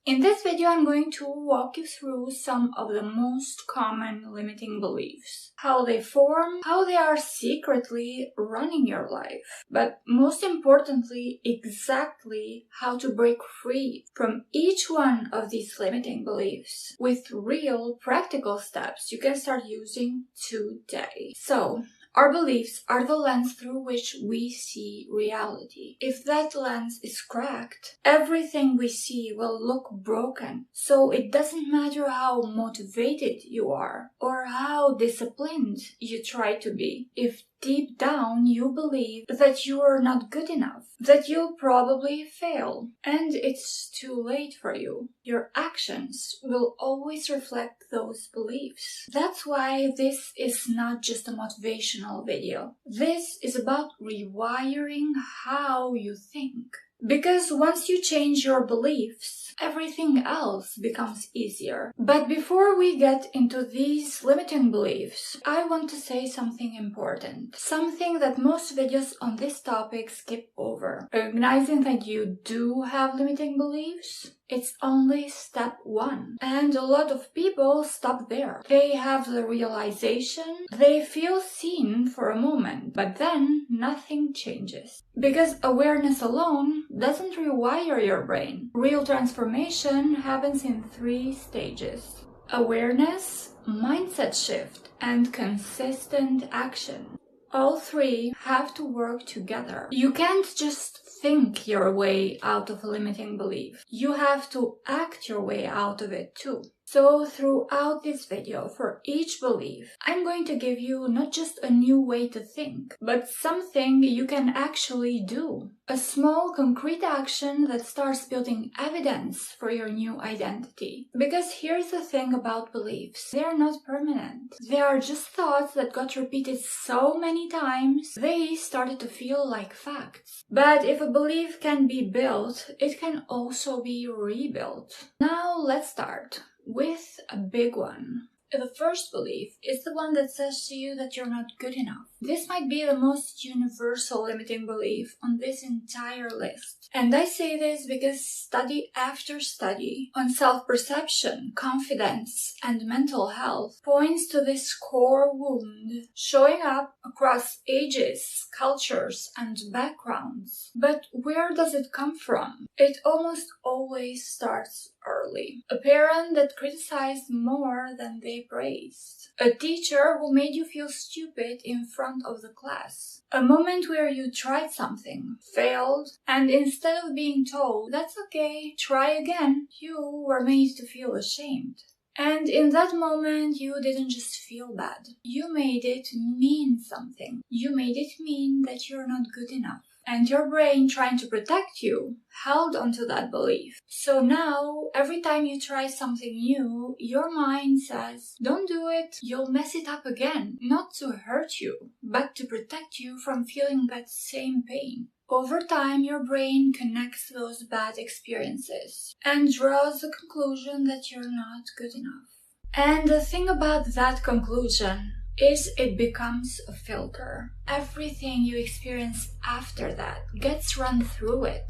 In this video, I'm going to walk you through some of the most common limiting beliefs, how they form, how they are secretly running your life, but most importantly, exactly how to break free from each one of these limiting beliefs with real practical steps you can start using today. So, our beliefs are the lens through which we see reality. If that lens is cracked, everything we see will look broken. So it doesn't matter how motivated you are or how disciplined you try to be. If deep down you believe that you are not good enough, that you'll probably fail, and it's too late for you, your actions will always reflect those beliefs. That's why this is not just a motivational video. This is about rewiring how you think. Because once you change your beliefs, everything else becomes easier. But before we get into these limiting beliefs, I want to say something important. Something that most videos on this topic skip over. Recognizing that you do have limiting beliefs, it's only step one. And a lot of people stop there. They have the realization, they feel seen for a moment, but then nothing changes. Because awareness alone doesn't rewire your brain. Real transformation happens in 3 stages: awareness, mindset shift, and consistent action. All 3 have to work together. You can't just think your way out of a limiting belief. You have to act your way out of it too. So throughout this video, for each belief, I'm going to give you not just a new way to think, but something you can actually do. A small, concrete action that starts building evidence for your new identity. Because here's the thing about beliefs. They are not permanent. They are just thoughts that got repeated so many times, they started to feel like facts. But if a belief can be built, it can also be rebuilt. Now let's start with a big one. The first belief is the one that says to you that you're not good enough. This might be the most universal limiting belief on this entire list. And I say this because study after study on self-perception, confidence, and mental health points to this core wound showing up across ages, cultures, and backgrounds. But where does it come from? It almost always starts early. A parent that criticized more than they praised. A teacher who made you feel stupid in front of the class. A moment where you tried something, failed, and instead of being told, "That's okay, try again," you were made to feel ashamed. And in that moment, you didn't just feel bad. You made it mean something. You made it mean that you're not good enough. And your brain, trying to protect you, held onto that belief. So now, every time you try something new, your mind says, "Don't do it, you'll mess it up again." Not to hurt you, but to protect you from feeling that same pain. Over time, your brain connects those bad experiences and draws the conclusion that you're not good enough. And the thing about that conclusion is it becomes a filter. Everything you experience after that gets run through it.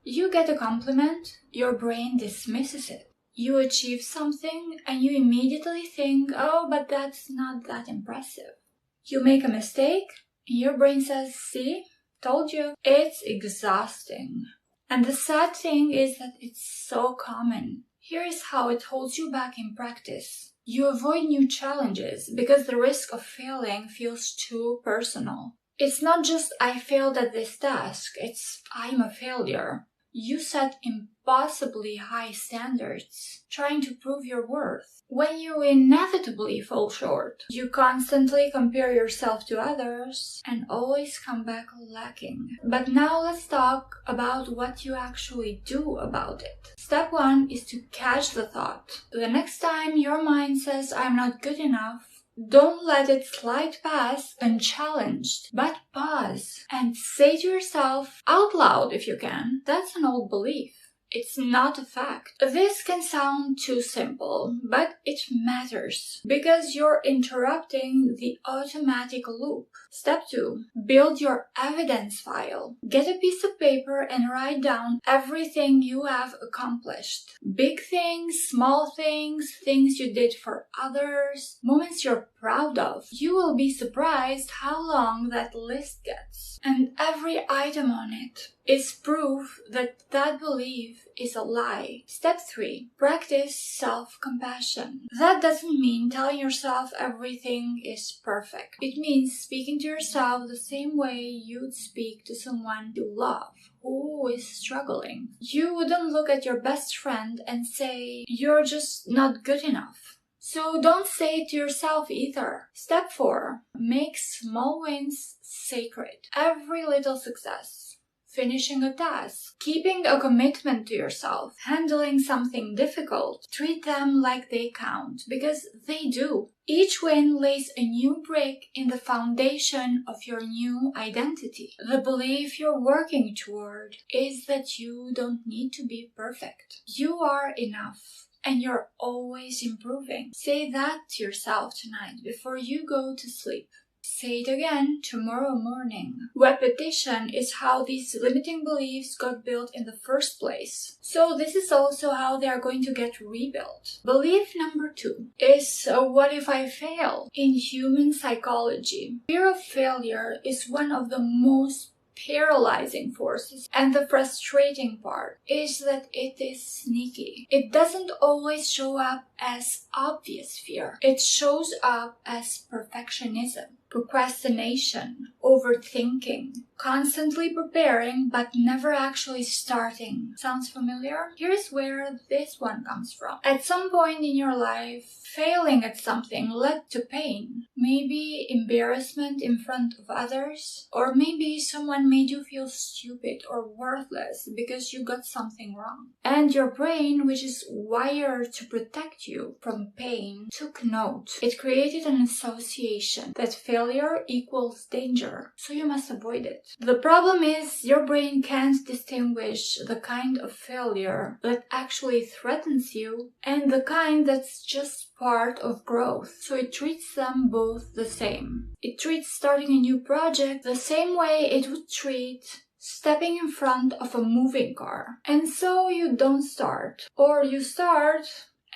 You get a compliment, your brain dismisses it. You achieve something and you immediately think, "Oh, but that's not that impressive." You make a mistake and your brain says, "See? Told you." It's exhausting. And the sad thing is that it's so common. Here is how it holds you back in practice. You avoid new challenges because the risk of failing feels too personal. It's not just "I failed at this task," it's "I'm a failure." You set impossibly high standards, trying to prove your worth. When you inevitably fall short, you constantly compare yourself to others and always come back lacking. But now let's talk about what you actually do about it. Step 1 is to catch the thought. The next time your mind says, "I'm not good enough," don't let it slide past unchallenged, but pause and say to yourself, out loud if you can, "That's an old belief. It's not a fact. This can sound too simple, but it matters because you're interrupting the automatic loop. Step 2. Build your evidence file. Get a piece of paper and write down everything you have accomplished. Big things, small things, things you did for others, moments you're proud of. You will be surprised how long that list gets. And every item on it is proof that that belief is a lie. Step 3. Practice self-compassion. That doesn't mean telling yourself everything is perfect. It means speaking to yourself the same way you'd speak to someone you love who is struggling. You wouldn't look at your best friend and say, "You're just not good enough." So don't say it to yourself either. Step 4. Make small wins sacred. Every little success, finishing a task, keeping a commitment to yourself, handling something difficult, treat them like they count, because they do. Each win lays a new brick in the foundation of your new identity. The belief you're working toward is that you don't need to be perfect. You are enough. And you're always improving. Say that to yourself tonight before you go to sleep. Say it again tomorrow morning. Repetition is how these limiting beliefs got built in the first place. So this is also how they are going to get rebuilt. Belief number 2 is what if I fail? In human psychology, fear of failure is one of the most paralyzing forces, and the frustrating part is that it is sneaky. It doesn't always show up as obvious fear. It shows up as perfectionism, procrastination, overthinking, constantly preparing but never actually starting. Sounds familiar? Here's where this one comes from. At some point in your life, failing at something led to pain. Maybe embarrassment in front of others, or maybe someone made you feel stupid or worthless because you got something wrong. And your brain, which is wired to protect you from pain, took note. It created an association that failure equals danger, so you must avoid it. The problem is your brain can't distinguish the kind of failure that actually threatens you and the kind that's just part of growth. So it treats them both the same. It treats starting a new project the same way it would treat stepping in front of a moving car. And so you don't start, or you start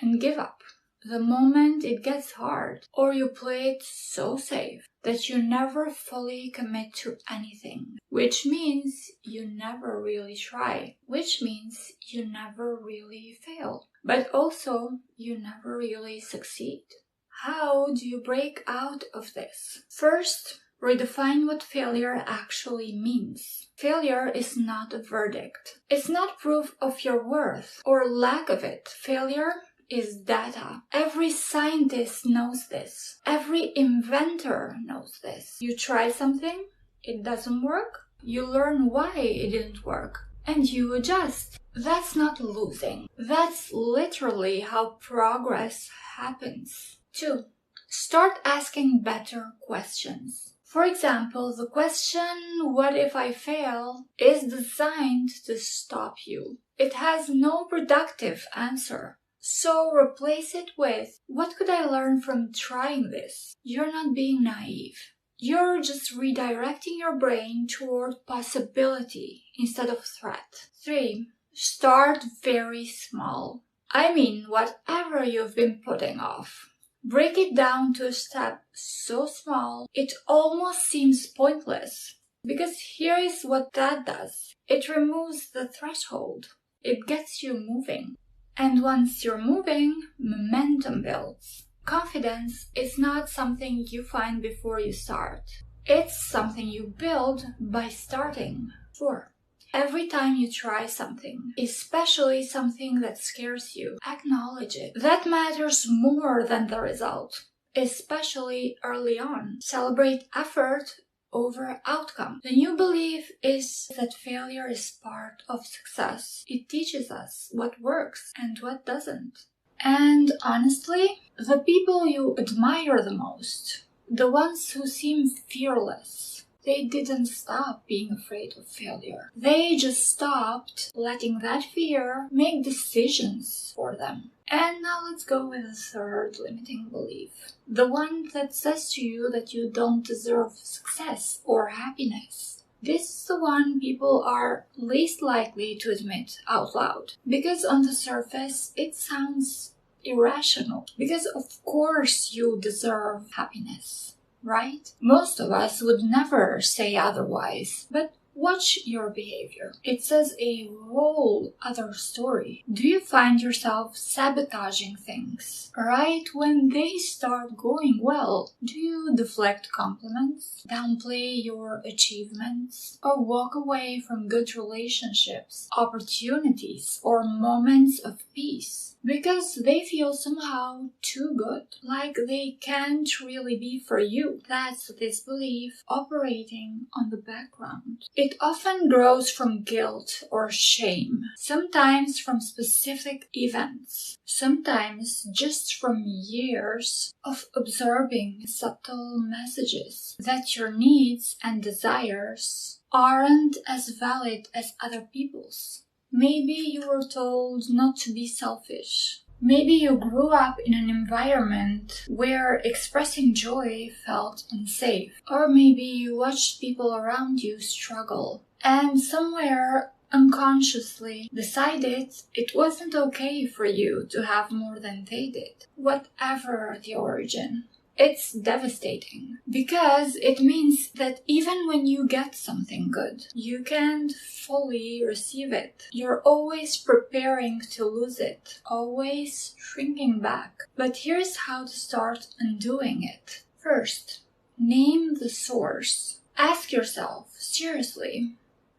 and give up the moment it gets hard, or you play it so safe that you never fully commit to anything, which means you never really try, which means you never really fail, but also you never really succeed. How do you break out of this? First, redefine what failure actually means. Failure is not a verdict. It's not proof of your worth or lack of it. Failure is data. Every scientist knows this. Every inventor knows this. You try something, it doesn't work, you learn why it didn't work, and you adjust. That's not losing. That's literally how progress happens. 2. Start asking better questions. For example, the question, "What if I fail?" is designed to stop you. It has no productive answer. So replace it with, "What could I learn from trying this?" You're not being naive. You're just redirecting your brain toward possibility instead of threat. 3. Start very small. I mean, whatever you've been putting off. Break it down to a step so small it almost seems pointless. Because here is what that does. It removes the threshold. It gets you moving. And once you're moving, momentum builds. Confidence is not something you find before you start. It's something you build by starting. 4. Every time you try something, especially something that scares you, acknowledge it. That matters more than the result, especially early on. Celebrate effort over outcome. The new belief is that failure is part of success. It teaches us what works and what doesn't. And honestly, the people you admire the most, the ones who seem fearless, they didn't stop being afraid of failure. They just stopped letting that fear make decisions for them. And now let's go with the third limiting belief. The one that says to you that you don't deserve success or happiness. This is the one people are least likely to admit out loud. Because on the surface, it sounds irrational. Because of course you deserve happiness, right? Most of us would never say otherwise. But watch your behavior. It says a whole other story. Do you find yourself sabotaging things right when they start going well? Do you deflect compliments, downplay your achievements, or walk away from good relationships, opportunities, or moments of peace? Because they feel somehow too good, like they can't really be for you. That's this belief operating on the background. It often grows from guilt or shame, sometimes from specific events, sometimes just from years of observing subtle messages that your needs and desires aren't as valid as other people's. Maybe you were told not to be selfish. Maybe you grew up in an environment where expressing joy felt unsafe. Or maybe you watched people around you struggle and somewhere unconsciously decided it wasn't okay for you to have more than they did. Whatever the origin. It's devastating because it means that even when you get something good, you can't fully receive it. You're always preparing to lose it, always shrinking back. But here's how to start undoing it. First, name the source. Ask yourself, seriously,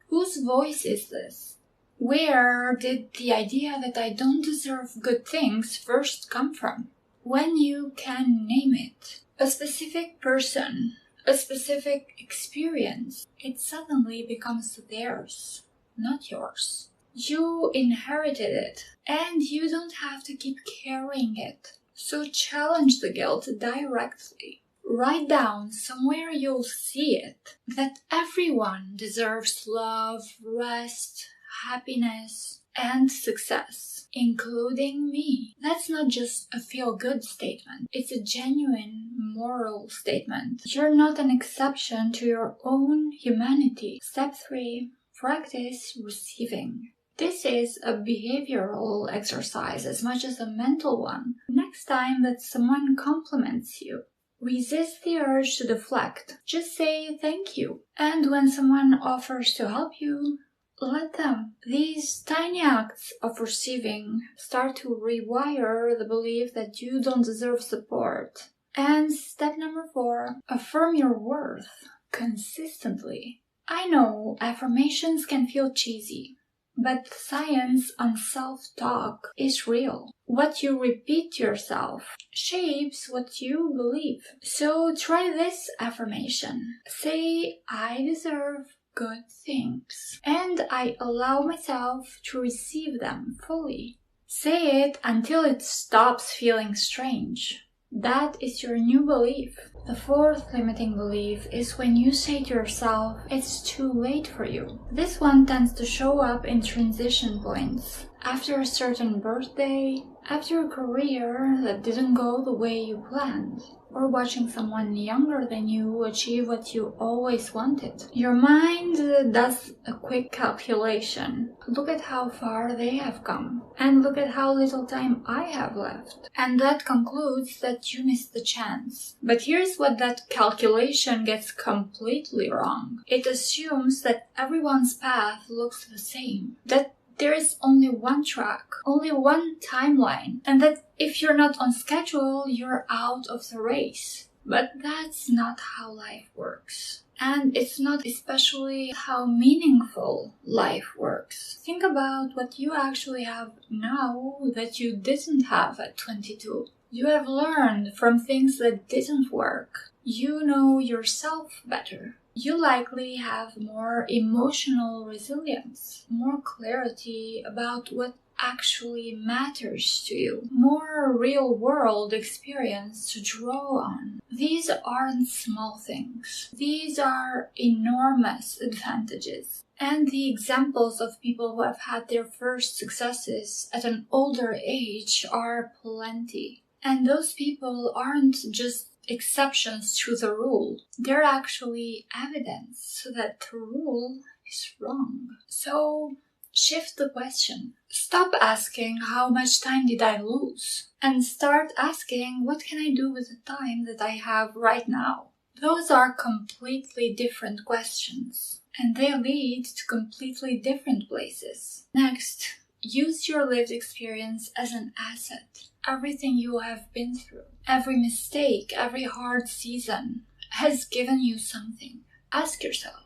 whose voice is this? Where did the idea that I don't deserve good things first come from? When you can name it, a specific person, a specific experience, it suddenly becomes theirs, not yours. You inherited it, and you don't have to keep carrying it. So challenge the guilt directly. Write down somewhere you'll see it that everyone deserves love, rest, happiness, and success, including me. That's not just a feel-good statement. It's a genuine moral statement. You're not an exception to your own humanity. Step 3. Practice receiving. This is a behavioral exercise as much as a mental one. Next time that someone compliments you, resist the urge to deflect. Just say thank you. And when someone offers to help you, let them. These tiny acts of receiving start to rewire the belief that you don't deserve support. And step number 4, affirm your worth consistently. I know affirmations can feel cheesy, but science on self-talk is real. What you repeat to yourself shapes what you believe. So try this affirmation. Say, I deserve good things, and I allow myself to receive them fully. Say it until it stops feeling strange. That is your new belief. The 4th limiting belief is when you say to yourself, it's too late for you. This one tends to show up in transition points. After a certain birthday, after a career that didn't go the way you planned, or watching someone younger than you achieve what you always wanted. Your mind does a quick calculation. Look at how far they have come, and look at how little time I have left. And that concludes that you missed the chance. But here's what that calculation gets completely wrong. It assumes that everyone's path looks the same, that there is only one track, only one timeline, and that if you're not on schedule, you're out of the race. But that's not how life works. And it's not especially how meaningful life works. Think about what you actually have now that you didn't have at 22. You have learned from things that didn't work. You know yourself better. You likely have more emotional resilience, more clarity about what actually matters to you, more real-world experience to draw on. These aren't small things. These are enormous advantages. And the examples of people who have had their first successes at an older age are plenty. And those people aren't just exceptions to the rule. They're actually evidence that the rule is wrong. So shift the question. Stop asking how much time did I lose, and start asking what can I do with the time that I have right now. Those are completely different questions, and they lead to completely different places. Next, use your lived experience as an asset. Everything you have been through, every mistake, every hard season has given you something. Ask yourself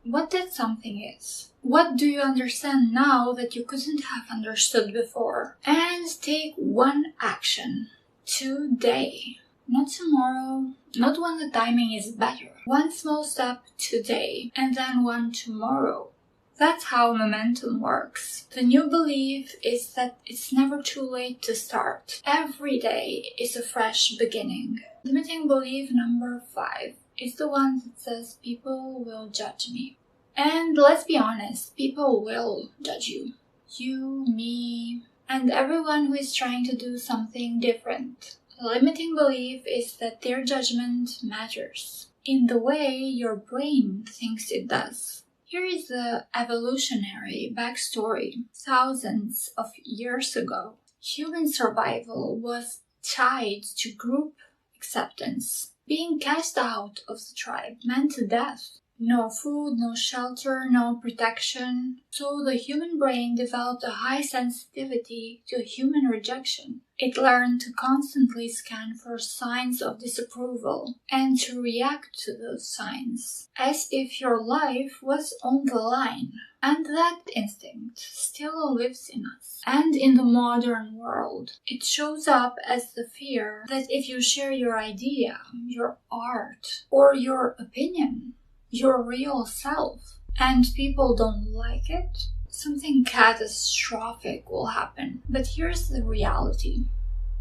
what that something is. What do you understand now that you couldn't have understood before? And take one action today. Not tomorrow, not when the timing is better. One small step today, and then one tomorrow. That's how momentum works. The new belief is that it's never too late to start. Every day is a fresh beginning. Limiting belief number 5 is the one that says people will judge me. And let's be honest, people will judge you. You, me, and everyone who is trying to do something different. The limiting belief is that their judgment matters in the way your brain thinks it does. Here is the evolutionary backstory. Thousands of years ago, human survival was tied to group acceptance. Being cast out of the tribe meant death. No food, no shelter, no protection. So the human brain developed a high sensitivity to human rejection. It learned to constantly scan for signs of disapproval and to react to those signs, as if your life was on the line. And that instinct still lives in us. And in the modern world, it shows up as the fear that if you share your idea, your art, or your opinion, your real self, and people don't like it, something catastrophic will happen. But here's the reality.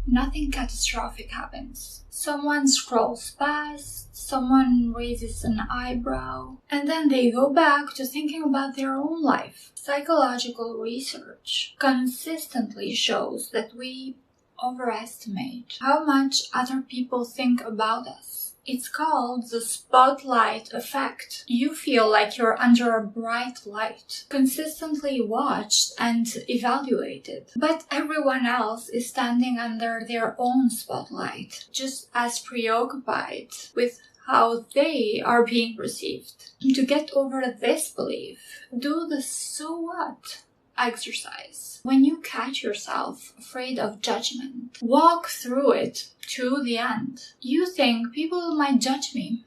Nothing catastrophic happens. Someone scrolls past, someone raises an eyebrow, and then they go back to thinking about their own life. Psychological research consistently shows that we overestimate how much other people think about us. It's called the spotlight effect. You feel like you're under a bright light, consistently watched and evaluated. But everyone else is standing under their own spotlight, just as preoccupied with how they are being perceived. To get over this belief, do the so what exercise. When you catch yourself afraid of judgment, walk through it to the end. You think people might judge me.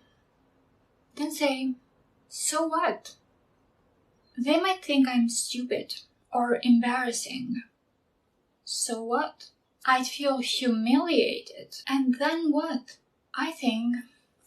Then say, so what? They might think I'm stupid or embarrassing. So what? I'd feel humiliated. And then what? I think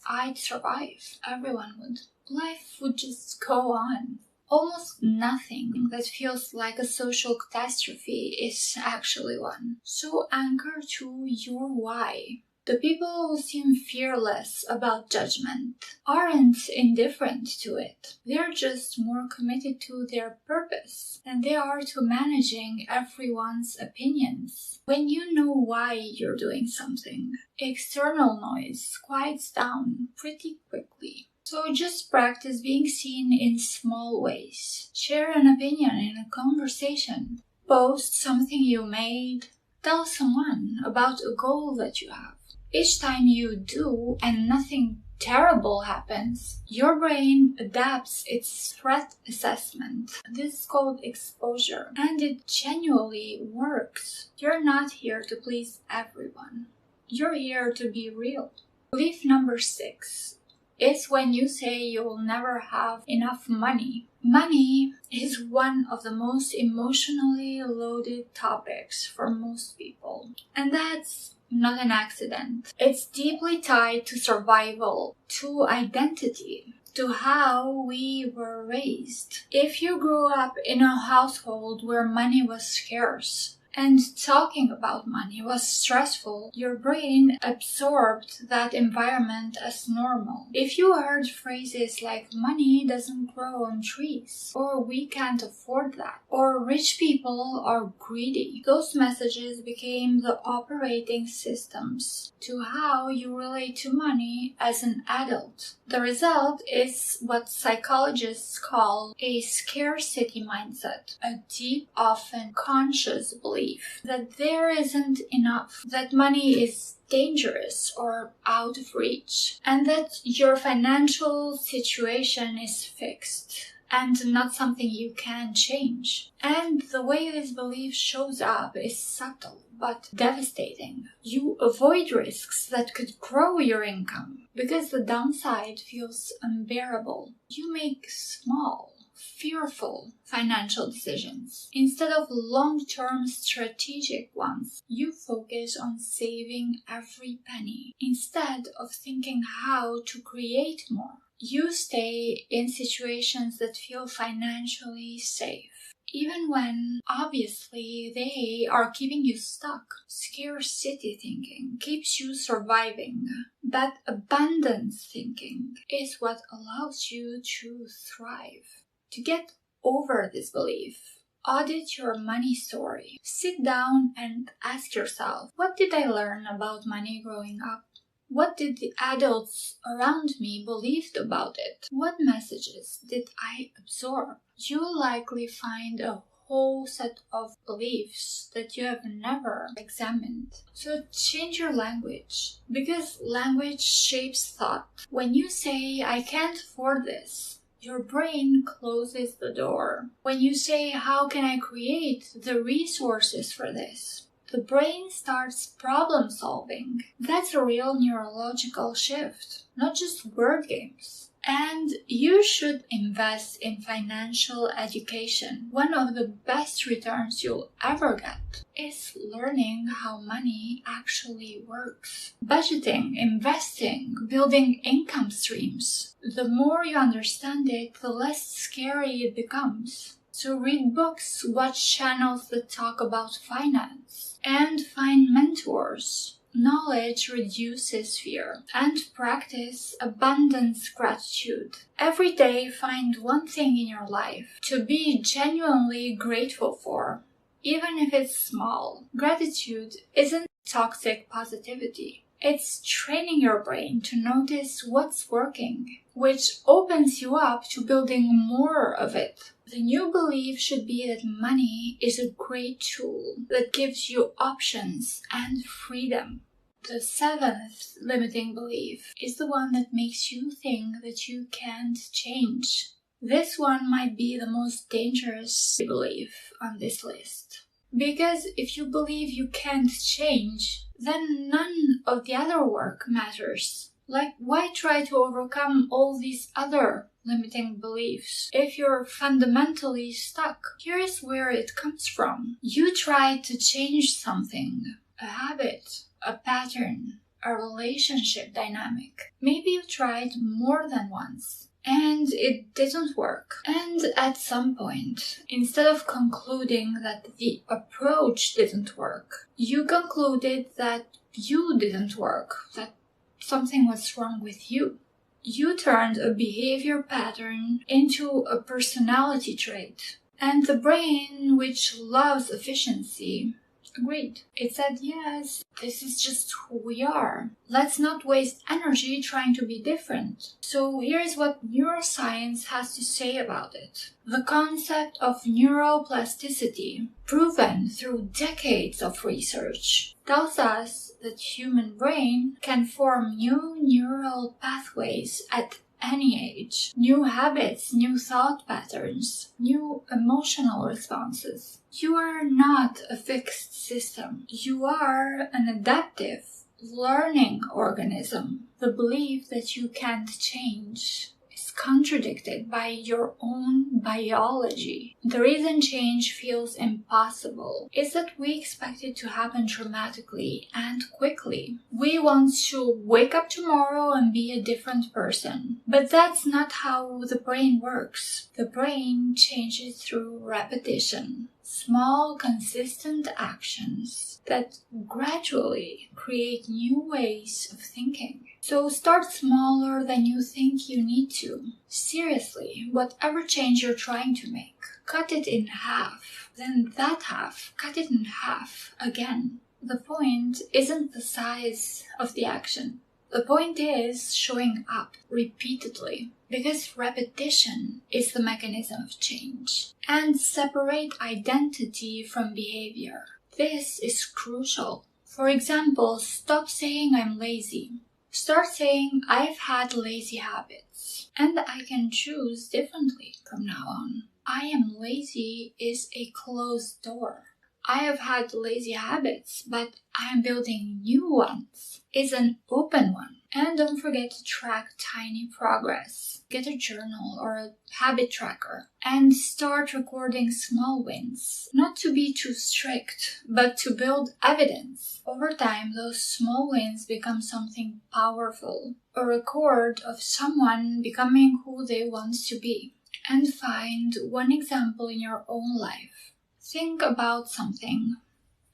I'd survive. Everyone would. Life would just go on. Almost nothing that feels like a social catastrophe is actually one. So anchor to your why. The people who seem fearless about judgment aren't indifferent to it. They're just more committed to their purpose than they are to managing everyone's opinions. When you know why you're doing something, external noise quiets down pretty quickly. So just practice being seen in small ways. Share an opinion in a conversation. Post something you made. Tell someone about a goal that you have. Each time you do and nothing terrible happens, your brain adapts its threat assessment. This is called exposure, and it genuinely works. You're not here to please everyone. You're here to be real. Belief number 6 is when you say you will never have enough money. Money is one of the most emotionally loaded topics for most people, and that's not an accident. It's deeply tied to survival, to identity, to how we were raised. If you grew up in a household where money was scarce, and talking about money was stressful, your brain absorbed that environment as normal. If you heard phrases like money doesn't grow on trees, or we can't afford that, or rich people are greedy, those messages became the operating systems to how you relate to money as an adult. The result is what psychologists call a scarcity mindset, a deep, often conscious belief that there isn't enough, that money is dangerous or out of reach, and that your financial situation is fixed and not something you can change. And the way this belief shows up is subtle but devastating. You avoid risks that could grow your income because the downside feels unbearable. You make small, fearful financial decisions. Instead of long-term strategic ones, you focus on saving every penny instead of thinking how to create more. You stay in situations that feel financially safe, even when obviously they are keeping you stuck. Scarcity thinking keeps you surviving, but abundance thinking is what allows you to thrive. To get over this belief, audit your money story. Sit down and ask yourself, what did I learn about money growing up? What did the adults around me believed about it? What messages did I absorb? You'll likely find a whole set of beliefs that you have never examined. So change your language, because language shapes thought. When you say, I can't afford this, your brain closes the door. When you say, how can I create the resources for this? The brain starts problem solving. That's a real neurological shift, not just word games. And you should invest in financial education. One of the best returns you'll ever get is learning how money actually works. Budgeting, investing, building income streams. The more you understand it, the less scary it becomes. So read books, watch channels that talk about finance, and find mentors. Knowledge reduces fear, and practice abundance gratitude. Every day find one thing in your life to be genuinely grateful for, even if it's small. Gratitude isn't toxic positivity. It's training your brain to notice what's working, which opens you up to building more of it. The new belief should be that money is a great tool that gives you options and freedom. The seventh limiting belief is the one that makes you think that you can't change. This one might be the most dangerous belief on this list. Because if you believe you can't change, then none of the other work matters. Like, why try to overcome all these other limiting beliefs if you're fundamentally stuck? Here's where it comes from. You tried to change something, a habit, a pattern, a relationship dynamic. Maybe you tried more than once, and it didn't work. And at some point, instead of concluding that the approach didn't work, you concluded that you didn't work, that something was wrong with you. You turned a behavior pattern into a personality trait. And the brain, which loves efficiency, agreed. It said, yes, this is just who we are. Let's not waste energy trying to be different. So here's what neuroscience has to say about it. The concept of neuroplasticity, proven through decades of research, tells us that human brain can form new neural pathways at any age. New habits, new thought patterns, new emotional responses. You are not a fixed system. You are an adaptive, learning organism. The belief that you can't change is contradicted by your own biology. The reason change feels impossible is that we expect it to happen dramatically and quickly. We want to wake up tomorrow and be a different person. But that's not how the brain works. The brain changes through repetition. Small, consistent actions that gradually create new ways of thinking. So start smaller than you think you need to. Seriously, whatever change you're trying to make, cut it in half. Then that half, cut it in half again. The point isn't the size of the action. The point is showing up repeatedly, because repetition is the mechanism of change. And separate identity from behavior. This is crucial. For example, stop saying I'm lazy. Start saying I've had lazy habits and I can choose differently from now on. I am lazy is a closed door. I have had lazy habits, but I am building new ones is an open one. And don't forget to track tiny progress. Get a journal or a habit tracker and start recording small wins. Not to be too strict, but to build evidence. Over time, those small wins become something powerful. A record of someone becoming who they want to be. And find one example in your own life. Think about something,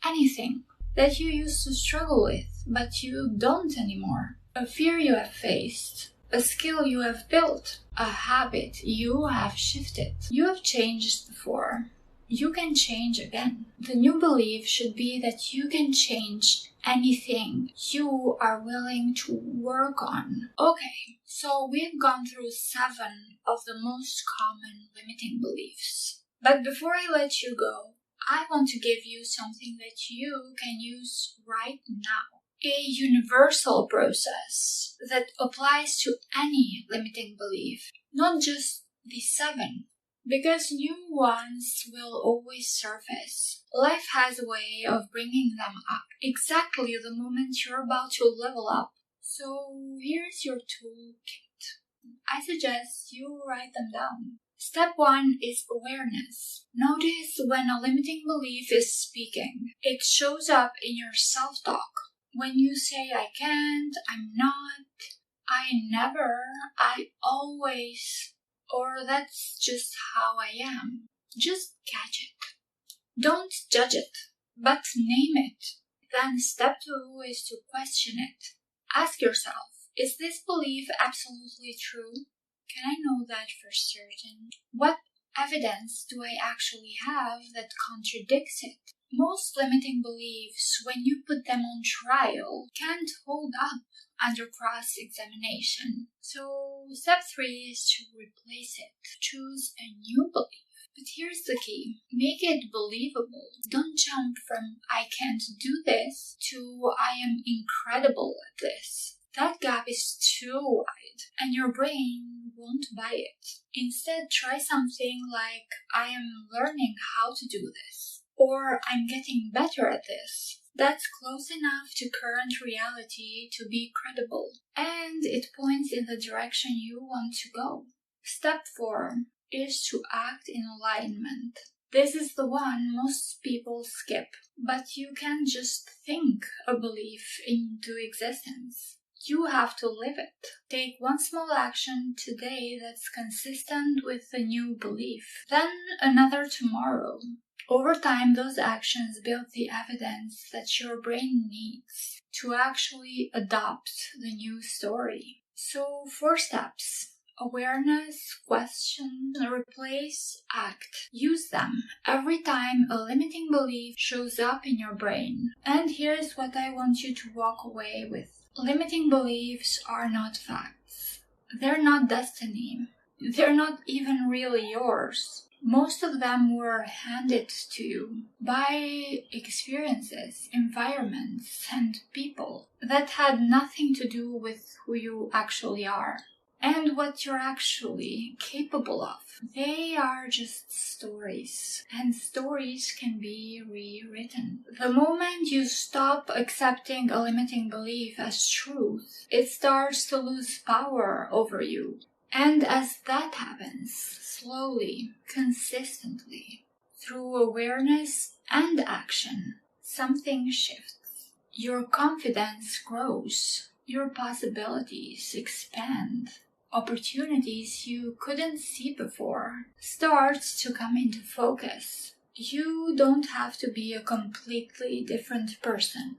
anything, that you used to struggle with, but you don't anymore. A fear you have faced, a skill you have built, a habit you have shifted. You have changed before. You can change again. The new belief should be that you can change anything you are willing to work on. Okay, so we've gone through 7 of the most common limiting beliefs. But before I let you go, I want to give you something that you can use right now. A universal process that applies to any limiting belief, not just the 7. Because new ones will always surface. Life has a way of bringing them up exactly the moment you're about to level up. So here's your toolkit. I suggest you write them down. Step 1 is awareness. Notice when a limiting belief is speaking. It shows up in your self-talk. When you say, I can't, I'm not, I never, I always, or that's just how I am. Just catch it. Don't judge it, but name it. Then step 2 is to question it. Ask yourself, is this belief absolutely true? Can I know that for certain? What evidence do I actually have that contradicts it? Most limiting beliefs, when you put them on trial, can't hold up under cross-examination. So step 3 is to replace it. Choose a new belief. But here's the key. Make it believable. Don't jump from I can't do this to I am incredible at this. That gap is too wide and your brain won't buy it. Instead, try something like I am learning how to do this or I'm getting better at this. That's close enough to current reality to be credible and it points in the direction you want to go. Step 4 is to act in alignment. This is the one most people skip, but you can't just think a belief into existence. You have to live it. Take one small action today that's consistent with the new belief, then another tomorrow. Over time, those actions build the evidence that your brain needs to actually adopt the new story. So 4 steps. Awareness, question, replace, act. Use them every time a limiting belief shows up in your brain. And here's what I want you to walk away with. Limiting beliefs are not facts. They're not destiny. They're not even really yours. Most of them were handed to you by experiences, environments, and people that had nothing to do with who you actually are and what you're actually capable of. They are just stories, and stories can be rewritten. The moment you stop accepting a limiting belief as truth, it starts to lose power over you. And as that happens, slowly, consistently, through awareness and action, something shifts. Your confidence grows, your possibilities expand, opportunities you couldn't see before start to come into focus. You don't have to be a completely different person.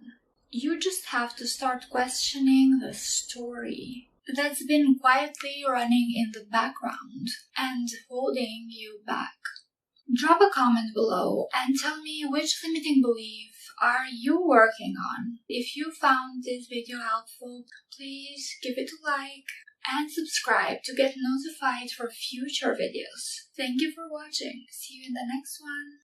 You just have to start questioning the story that's been quietly running in the background and holding you back. Drop a comment below and tell me which limiting belief are you working on. If you found this video helpful, please give it a like and subscribe to get notified for future videos. Thank you for watching. See you in the next one.